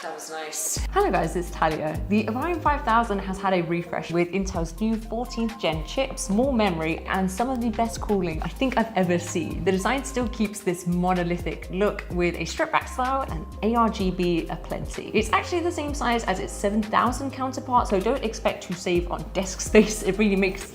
That was nice. Hello guys, it's Talia. The Orion 5000 has had a refresh with Intel's new 14th gen chips, more memory, and some of the best cooling I think I've ever seen. The design still keeps this monolithic look with a stripped back style and ARGB aplenty. It's actually the same size as its 7000 counterpart, so don't expect to save on desk space. It really makes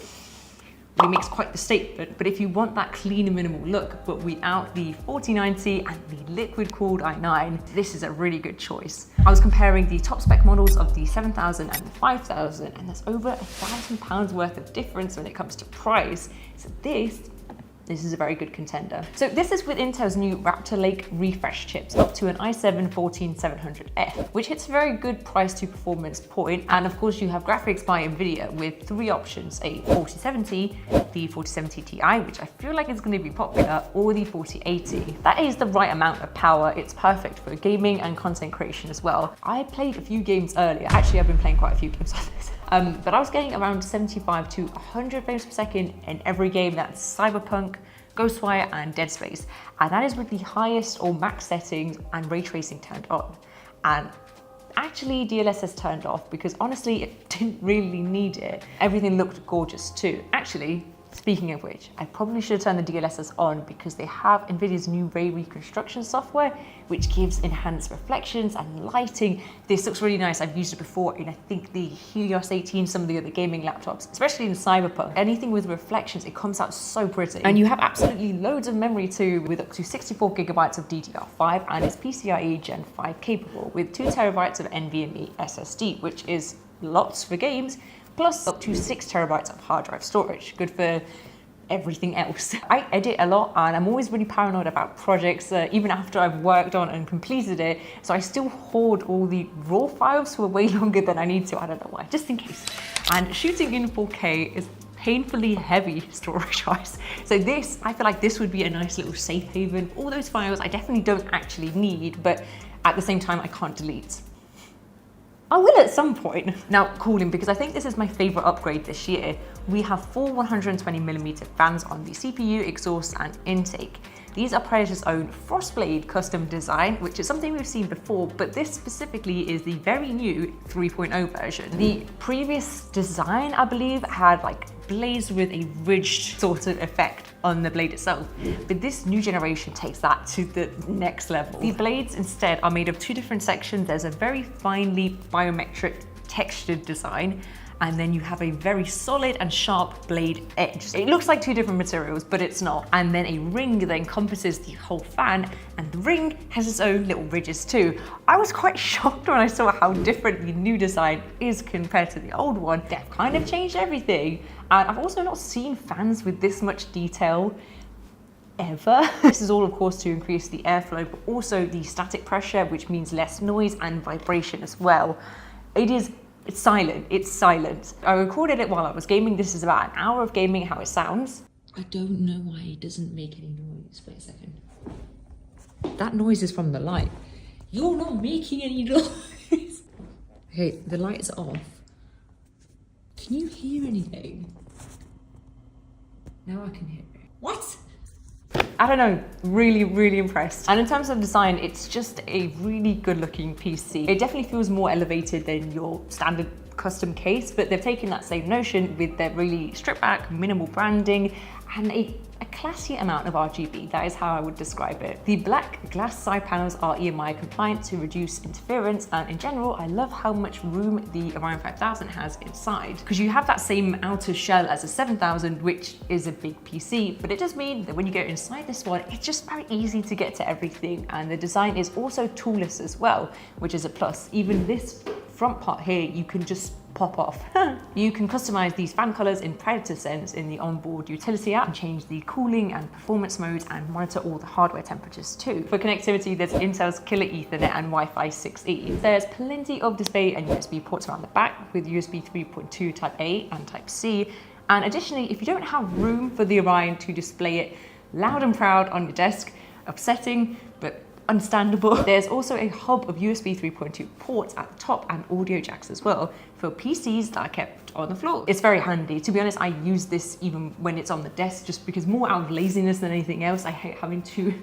quite the statement. But if you want that clean and minimal look, but without the 4090 and the liquid cooled i9, this is a really good choice. I was comparing the top spec models of the 7000 and the 5000, and there's over £1,000 worth of difference when it comes to price. So this is a very good contender. So this is with Intel's new Raptor Lake Refresh chips up to an i7-14700F, which hits a very good price to performance point. And of course you have graphics by NVIDIA with three options: a 4070, the 4070 Ti, which I feel like is going to be popular, or the 4080. That is the right amount of power. It's perfect for gaming and content creation as well. I played a few games earlier. Actually, I've been playing quite a few games on this. But I was getting around 75 to 100 frames per second in every game. That's Cyberpunk, Ghostwire, and Dead Space. And that is with the highest or max settings and ray tracing turned on. And actually DLSS turned off because honestly, it didn't really need it. Everything looked gorgeous too. Actually, speaking of which, I probably should have turned the DLSS on because they have NVIDIA's new ray reconstruction software, which gives enhanced reflections and lighting. This looks really nice. I've used it before in I think the Helios 18, some of the other gaming laptops, especially in Cyberpunk. Anything with reflections, it comes out so pretty. And you have absolutely loads of memory too, with up to 64 gigabytes of DDR5, and it's PCIe Gen 5 capable with 2 terabytes of NVMe SSD, which is lots for games, plus up to 6 terabytes of hard drive storage. Good for everything else. I edit a lot and I'm always really paranoid about projects, even after I've worked on and completed it. So I still hoard all the raw files for way longer than I need to. I don't know why, just in case. And shooting in 4K is painfully heavy storage-wise. So this, I feel like this would be a nice little safe haven. All those files I definitely don't actually need, but at the same time I can't delete. I will at some point. Now, cooling, because I think this is my favorite upgrade this year. We have 4 120mm fans on the CPU, exhaust, and intake. These are Predator's own Frostblade custom design, which is something we've seen before, but this specifically is the very new 3.0 version. The previous design, I believe, had like blades with a ridged sort of effect on the blade itself, but this new generation takes that to the next level. The blades instead are made of 2 different sections. There's a very finely biometric textured design, and then you have a very solid and sharp blade edge. It looks like 2 different materials, but it's not. And then a ring that encompasses the whole fan, and the ring has its own little ridges too. I was quite shocked when I saw how different the new design is compared to the old one. They've kind of changed everything. And I've also not seen fans with this much detail ever. This is all of course to increase the airflow, but also the static pressure, which means less noise and vibration as well. It's silent. I recorded it while I was gaming. This is about an hour of gaming, how it sounds. I don't know why it doesn't make any noise. Wait a second. That noise is from the light. You're not making any noise. Okay, the lights are off. Can you hear anything? Now I can hear it. What? I don't know, really impressed. And in terms of design, it's just a really good looking PC. It definitely feels more elevated than your standard custom case, but they've taken that same notion with their really stripped back, minimal branding, and a classy amount of RGB. That is how I would describe it. The black glass side panels are EMI compliant to reduce interference, and in general, I love how much room the Orion 5000 has inside, because you have that same outer shell as a 7000, which is a big PC, but it does mean that when you go inside this one, it's just very easy to get to everything, and the design is also toolless as well, which is a plus. Even this front part here, you can just pop off. You can customize these fan colors in Predator Sense in the onboard utility app, and change the cooling and performance modes, and monitor all the hardware temperatures too. For connectivity, there's Intel's killer Ethernet and Wi-Fi 6E. There's plenty of display and USB ports around the back with USB 3.2 Type A and Type C. And additionally, if you don't have room for the Orion to display it loud and proud on your desk, upsetting, but understandable. There's also a hub of USB 3.2 ports at the top and audio jacks as well for PCs that are kept on the floor. It's very handy. To be honest, I use this even when it's on the desk, just because more out of laziness than anything else. I hate having to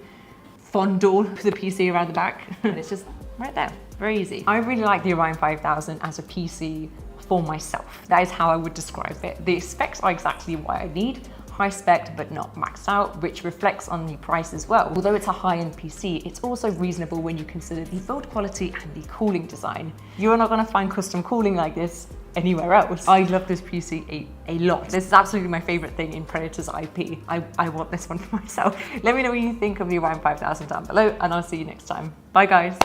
fondle the PC around the back, and it's just right there, very easy. I really like the Orion 5000 as a PC for myself. That is how I would describe it. The specs are exactly what I need. High spec but not maxed out, which reflects on the price as well. Although it's a high-end PC, it's also reasonable when you consider the build quality and the cooling design. You're not gonna find custom cooling like this anywhere else. I love this PC a lot. This is absolutely my favorite thing in Predator's IP. I want this one for myself. Let me know what you think of the Orion 5000 down below, and I'll see you next time. Bye guys.